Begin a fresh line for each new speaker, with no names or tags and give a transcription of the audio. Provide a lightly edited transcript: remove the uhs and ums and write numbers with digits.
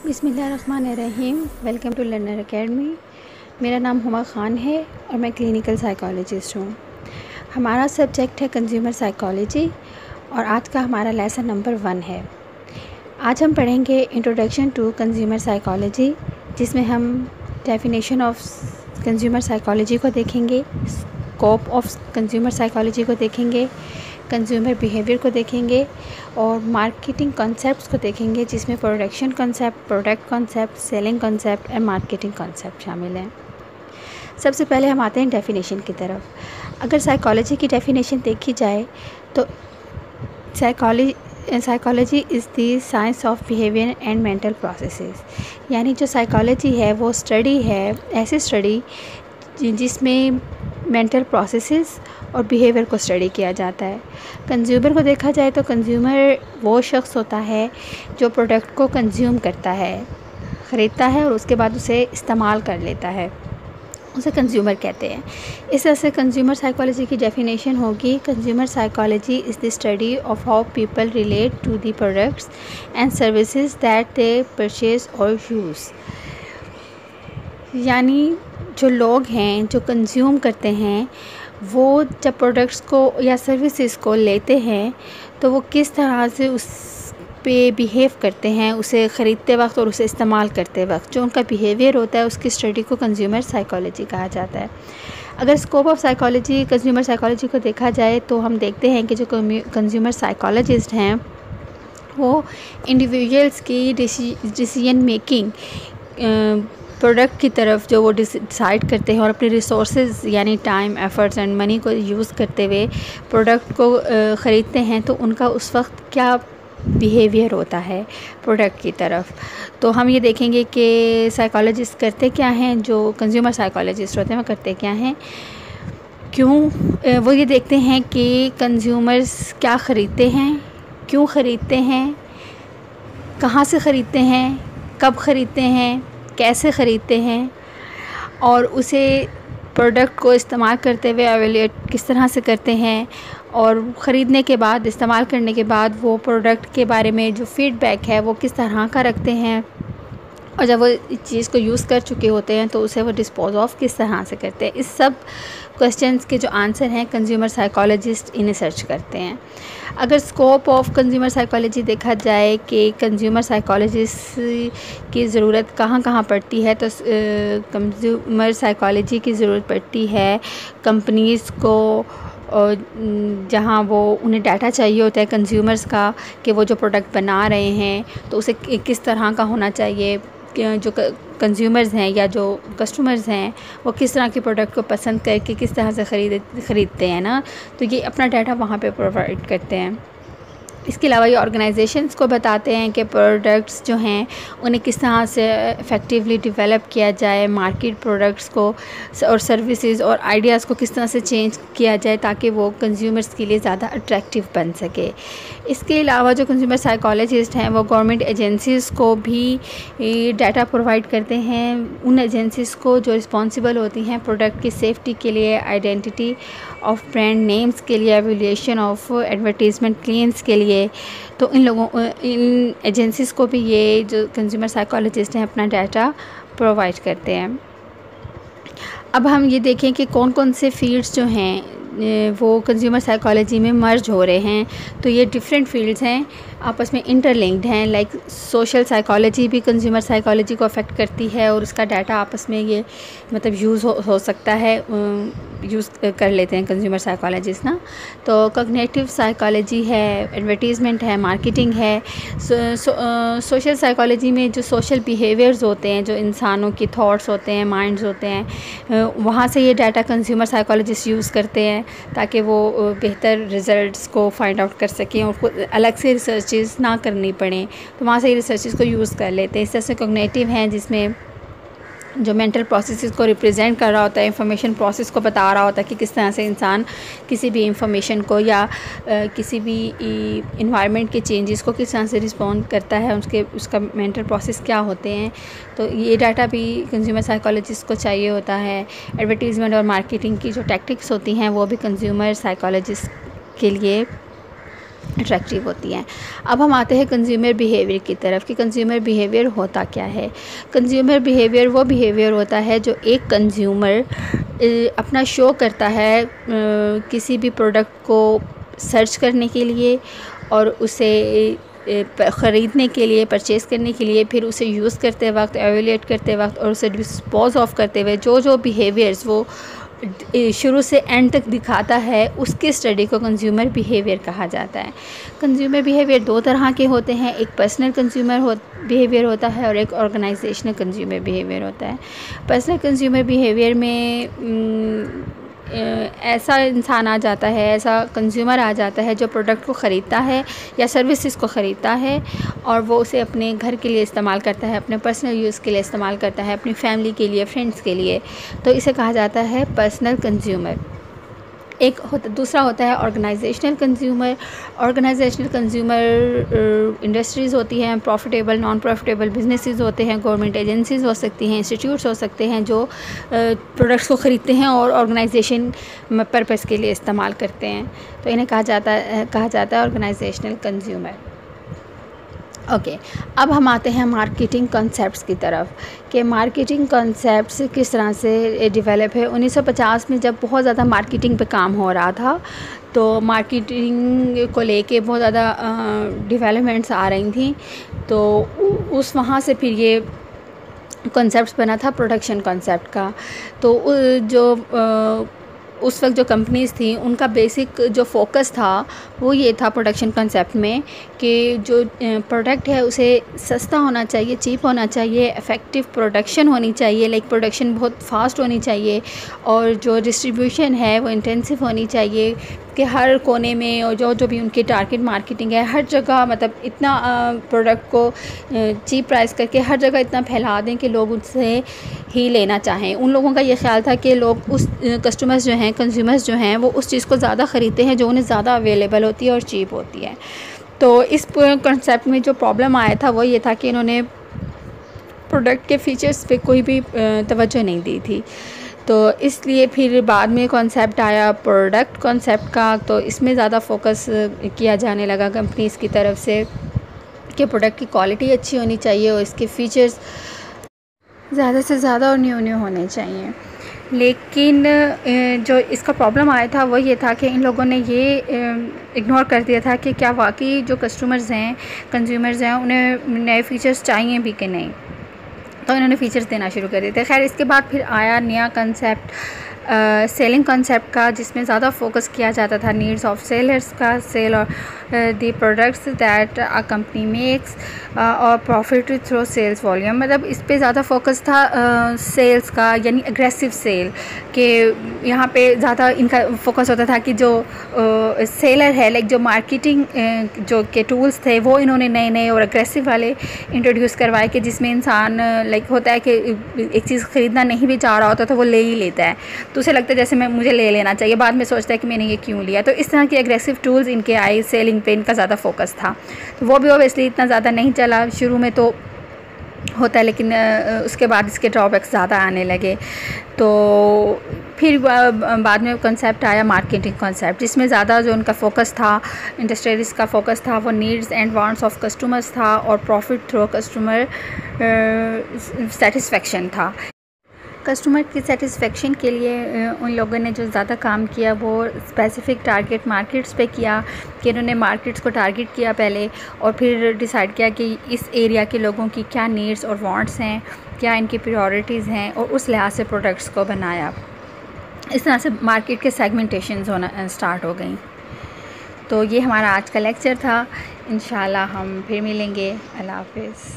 بسم اللہ الرحمن الرحیم. Welcome to learner academy. میرا نام ہما خان ہے اور میں کلینیکل سائیکالوجسٹ ہوں. ہمارا سبجیکٹ ہے کنزیومر سائیکالوجی اور آج کا ہمارا لیسن نمبر 1 ہے. آج ہم پڑھیں گے انٹروڈکشن ٹو کنزیومر سائیکالوجی، جس میں ہم ڈیفینیشن آف کنزیومر سائیکالوجی کو دیکھیں گے، اسکوپ آف کنزیومر سائیکالوجی کو دیکھیں گے، کنزیومر بیہیویئر کو دیکھیں گے اور مارکیٹنگ کنسیپٹس کو دیکھیں گے، جس میں production concept, product concept, selling concept اور مارکیٹنگ کنسیپٹ شامل ہیں. سب سے پہلے ہم آتے ہیں ڈیفینیشن کی طرف. اگر سائیکالوجی کی ڈیفینیشن دیکھی جائے تو psychology is the science of behaviour and mental processes. یعنی جو سائیکالوجی ہے وہ اسٹڈی ہے، ایسی اسٹڈی جس میں مینٹل پروسیسز اور بیہیویئر کو اسٹڈی کیا جاتا ہے. کنزیومر کو دیکھا جائے تو کنزیومر وہ شخص ہوتا ہے جو پروڈکٹ کو کنزیوم کرتا ہے، خریدتا ہے اور اس کے بعد اسے استعمال کر لیتا ہے، اسے کنزیومر کہتے ہیں. اس طرح سے کنزیومر سائیکالوجی کی ڈیفینیشن ہوگی: consumer psychology is the study of how people relate to the products and services that they purchase اور یوز. یعنی جو لوگ ہیں جو کنزیوم کرتے ہیں وہ جب پروڈکٹس کو یا سروسز کو لیتے ہیں تو وہ کس طرح سے اس پہ بیہیو کرتے ہیں اسے خریدتے وقت اور اسے استعمال کرتے وقت. جو ان کا بیہیویئر ہوتا ہے اس کی اسٹڈی کو کنزیومر سائیکالوجی کہا جاتا ہے. اگر scope of psychology consumer psychology کو دیکھا جائے تو ہم دیکھتے ہیں کہ جو کنزیومر سائیکالوجسٹ ہیں وہ انڈیویجولس کی ڈیسیژن میکنگ پروڈکٹ کی طرف جو وہ ڈیسائیڈ کرتے ہیں اور اپنے ریسورسز یعنی ٹائم، ایفرٹس اینڈ منی کو یوز کرتے ہوئے پروڈکٹ کو خریدتے ہیں تو ان کا اس وقت کیا بیہیویئر ہوتا ہے پروڈکٹ کی طرف. تو ہم یہ دیکھیں گے کہ سائیکالوجسٹ کرتے کیا ہیں، جو کنزیومر سائیکالوجسٹ ہوتے ہیں وہ کرتے کیا ہیں. وہ یہ دیکھتے ہیں کہ کنزیومرز کیا خریدتے ہیں، کیوں خریدتے ہیں، کہاں سے خریدتے ہیں، کب خریدتے ہیں، کیسے خریدتے ہیں اور اسے پروڈکٹ کو استعمال کرتے ہوئے ایویلیٹ کس طرح سے کرتے ہیں، اور خریدنے کے بعد، استعمال کرنے کے بعد وہ پروڈکٹ کے بارے میں جو فیڈ بیک ہے وہ کس طرح کا رکھتے ہیں، اور جب وہ اس چیز کو یوز کر چکے ہوتے ہیں تو اسے وہ ڈسپوز آف کس طرح سے کرتے ہیں. اس سب کویسچنس کے جو آنسر ہیں کنزیومر سائیکالوجسٹ انہیں سرچ کرتے ہیں. اگر اسکوپ آف کنزیومر سائیکالوجی دیکھا جائے کہ کنزیومر سائیکالوجسٹ کی ضرورت کہاں کہاں پڑتی ہے تو کنزیومر سائیکالوجی کی ضرورت پڑتی ہے کمپنیز کو، جہاں وہ انہیں ڈیٹا چاہیے ہوتا ہے کنزیومرز کا کہ وہ جو پروڈکٹ بنا رہے ہیں تو اسے کس طرح کا ہونا چاہیے، جو کنزیومرز ہیں یا جو کسٹمرز ہیں وہ کس طرح کے پروڈکٹ کو پسند کر کے کس طرح سے خریدتے ہیں نا، تو یہ اپنا ڈیٹا وہاں پہ پرووائڈ کرتے ہیں. اس کے علاوہ یہ آرگنائزیشنز کو بتاتے ہیں کہ پروڈکٹس جو ہیں انہیں کس طرح سے افیکٹیولی ڈیولپ کیا جائے، مارکیٹ پروڈکٹس کو اور سروسز اور آئیڈیاز کو کس طرح سے چینج کیا جائے تاکہ وہ کنزیومرز کے لیے زیادہ اٹریکٹیو بن سکے. اس کے علاوہ جو کنزیومر سائیکالوجسٹ ہیں وہ گورنمنٹ ایجنسیز کو بھی ڈیٹا پرووائڈ کرتے ہیں، ان ایجنسیز کو جو رسپانسیبل ہوتی ہیں پروڈکٹ کی سیفٹی کے لیے، آئیڈینٹی آف برانڈ نیمز کے لیے، ایویلیویشن آف ایڈورٹیزمنٹ کلینز کے لیے. تو ان ایجنسیز کو بھی یہ جو کنزیومر سائیکالوجسٹ ہیں اپنا ڈیٹا پرووائڈ کرتے ہیں. اب ہم یہ دیکھیں کہ کون کون سے فیلڈز جو ہیں وہ کنزیومر سائیکالوجی میں مرج ہو رہے ہیں. تو یہ ڈفرینٹ فیلڈز ہیں، آپس میں انٹر لنکڈ ہیں. لائک سوشل سائیکالوجی بھی کنزیومر سائیکالوجی کو افیکٹ کرتی ہے اور اس کا ڈیٹا آپس میں یہ یوز ہو سکتا ہے، یوز کر لیتے ہیں کنزیومر سائیکالوجسٹ نا. تو کوگنیٹیو سائیکالوجی ہے، ایڈورٹیزمنٹ ہے، مارکیٹنگ ہے. سوشل سائیکالوجی میں جو سوشل بیہیویئرز ہوتے ہیں، جو انسانوں کی تھاٹس ہوتے ہیں، مائنڈز ہوتے ہیں، وہاں سے یہ ڈیٹا کنزیومر سائیکالوجسٹ یوز کرتے ہیں تاکہ وہ بہتر ریزلٹس کو فائنڈ آؤٹ کر سکیں اور خود الگ سے ریسرچز نہ کرنی پڑیں، تو وہاں سے یہ ریسرچز کو یوز کر لیتے ہیں. اس طرح سے کوگنیٹیو ہیں جس میں جو مینٹل پروسیسز کو ریپرزینٹ کر رہا ہوتا ہے، انفارمیشن پروسیس کو بتا رہا ہوتا ہے کہ کس طرح سے انسان کسی بھی انفارمیشن کو یا کسی بھی انوائرمنٹ کے چینجز کو کس طرح سے رسپونڈ کرتا ہے، اس کا مینٹل پروسیس کیا ہوتے ہیں. تو یہ ڈیٹا بھی کنزیومر سائیکالوجسٹ کو چاہیے ہوتا ہے. ایڈورٹیزمنٹ اور مارکیٹنگ کی جو ٹیکٹکس ہوتی ہیں وہ بھی کنزیومر سائیکالوجسٹ کے لیے اٹریکٹیو ہوتی ہیں۔ اب ہم آتے ہیں کنزیومر بیہیویئر کی طرف کہ کنزیومر بیہیویئر ہوتا کیا ہے۔ کنزیومر بیہیویئر وہ بیہیویئر ہوتا ہے جو ایک کنزیومر اپنا شو کرتا ہے کسی بھی پروڈکٹ کو سرچ کرنے کے لیے اور اسے خریدنے کے لیے، پرچیز کرنے کے لیے، پھر اسے یوز کرتے وقت، ایویلیٹ کرتے وقت اور اسے ڈسپوز آف کرتے ہوئے جو بیہیویئرز وہ شروع سے اینڈ تک دکھاتا ہے، اس کی اسٹڈی کو کنزیومر بیہیویئر کہا جاتا ہے۔ کنزیومر بیہیویئر دو طرح کے ہوتے ہیں، ایک پرسنل کنزیومر بیہیویئر ہوتا ہے اور ایک آرگنائزیشنل کنزیومر بیہیویئر ہوتا ہے۔ پرسنل کنزیومر بیہیویئر میں ایسا انسان آ جاتا ہے، ایسا کنزیومر آ جاتا ہے جو پروڈکٹ کو خریدتا ہے یا سروسز کو خریدتا ہے اور وہ اسے اپنے گھر کے لیے استعمال کرتا ہے، اپنے پرسنل یوز کے لیے استعمال کرتا ہے، اپنی فیملی کے لیے، فرینڈس کے لیے، تو اسے کہا جاتا ہے پرسنل کنزیومر۔ دوسرا ہوتا ہے organizational consumer. Organizational consumer industries ہوتی ہیں، پروفیٹیبل، نان پروفیٹیبل بزنسز ہوتے ہیں، گورنمنٹ ایجنسیز ہو سکتی ہیں، انسٹیٹیوٹس ہو سکتے ہیں جو پروڈکٹس کو خریدتے ہیں اور آرگنائزیشن پرپس کے لیے استعمال کرتے ہیں، تو انہیں کہا جاتا ہے آرگنائزیشنل کنزیومر۔ اوکے، اب ہم آتے ہیں مارکیٹنگ کنسیپٹس کی طرف کہ مارکیٹنگ کنسیپٹس کس طرح سے ڈیولپ ہے۔ 1950 میں جب بہت زیادہ مارکیٹنگ پہ کام ہو رہا تھا تو مارکیٹنگ کو لے کے بہت زیادہ ڈیولپمنٹس آ رہی تھیں، تو وہاں سے پھر یہ کنسیپٹس بنا تھا پروڈکشن کنسیپٹ کا۔ تو جو اس وقت جو کمپنیز تھیں ان کا بیسک جو فوکس تھا وہ یہ تھا پروڈکشن کنسیپٹ میں کہ جو پروڈکٹ ہے اسے سستا ہونا چاہیے، چیپ ہونا چاہیے، افیکٹو پروڈکشن ہونی چاہیے، لائک پروڈکشن بہت فاسٹ ہونی چاہیے اور جو ڈسٹریبیوشن ہے وہ انٹینسو ہونی چاہیے کہ ہر کونے میں اور جو بھی ان کی ٹارگٹ مارکیٹنگ ہے ہر جگہ، مطلب اتنا پروڈکٹ کو چیپ پرائز کر کے ہر جگہ اتنا پھیلا دیں کہ لوگ ان سے ہی لینا چاہیں۔ ان لوگوں کا یہ خیال تھا کہ لوگ اس کسٹمرز جو ہیں، کنزیومرز جو ہیں، وہ اس چیز کو زیادہ خریدتے ہیں جو انہیں زیادہ اویلیبل ہوتی ہے اور چیپ ہوتی ہے۔ تو اس کنسیپٹ میں جو پرابلم آیا تھا وہ یہ تھا کہ انہوں نے پروڈکٹ کے فیچرز پہ کوئی بھی توجہ نہیں دی تھی، تو اس لیے پھر بعد میں کنسیپٹ آیا پروڈکٹ کنسیپٹ کا، تو اس میں زیادہ فوکس کیا جانے لگا کمپنیز کی طرف سے کہ پروڈکٹ کی کوالٹی اچھی ہونی چاہیے اور اس کے فیچرز زیادہ سے زیادہ اور نیو ہونے چاہیے۔ لیکن جو اس کا پرابلم آیا تھا وہ یہ تھا کہ ان لوگوں نے یہ اگنور کر دیا تھا کہ کیا واقعی جو کسٹمرز ہیں، کنزیومرز ہیں، انہیں نئے فیچرز چاہیے بھی کہ نہیں، تو انہوں نے فیچرز دینا شروع کر دیے تھے۔ خیر اس کے بعد پھر آیا نیا کنسیپٹ سیلنگ کنسیپٹ کا، جس میں زیادہ فوکس کیا جاتا تھا نیڈس آف سیلرز کا، سیل اور the products that a company makes اور پروفٹ تھرو سیلز والیوم، مطلب اس پہ زیادہ فوکس تھا سیلز کا، یعنی اگریسو سیل، کہ یہاں پہ زیادہ ان کا فوکس ہوتا تھا کہ جو سیلر ہے، لائک جو مارکیٹنگ جو کے ٹولز تھے وہ انہوں نے نئے اور اگریسو والے انٹروڈیوس کروائے کہ جس میں انسان لائک ہوتا ہے کہ ایک چیز خریدنا نہیں بھی چاہ رہا ہوتا تو وہ لے ہی لیتا ہے، تو اسے لگتا ہے جیسے مجھے لے لینا چاہیے، بعد میں سوچتا ہے کہ میں نے یہ کیوں لیا۔ تو اس طرح کے اگریسو ٹولز ان کے آئے، سیلنگ پہ ان کا زیادہ فوکس تھا، تو وہ بھی اوبیسلی اتنا زیادہ نہیں چلا، شروع میں تو ہوتا ہے لیکن اس کے بعد اس کے ڈرا بیکس زیادہ آنے لگے۔ تو پھر بعد میں کنسیپٹ آیا مارکیٹنگ کنسیپٹ، جس میں زیادہ جو ان کا فوکس تھا، انڈسٹریز کا فوکس تھا، وہ needs and wants of customers تھا اور پروفٹ تھرو کسٹمر سیٹسفیکشن تھا۔ کسٹمر کی سیٹسفیکشن کے لیے ان لوگوں نے جو زیادہ کام کیا وہ اسپیسیفک ٹارگٹ مارکیٹس پہ کیا، کہ انہوں نے مارکیٹس کو ٹارگٹ کیا پہلے اور پھر ڈیسائیڈ کیا کہ اس ایریا کے لوگوں کی کیا نیڈس اور وانٹس ہیں، کیا ان کی پریورٹیز ہیں، اور اس لحاظ سے پروڈکٹس کو بنایا۔ اس طرح سے مارکیٹ کے سیگمنٹیشنز ہونا سٹارٹ ہو گئیں۔ تو یہ ہمارا آج کا لیکچر تھا، انشاءاللہ ہم پھر ملیں گے۔ اللہ حافظ۔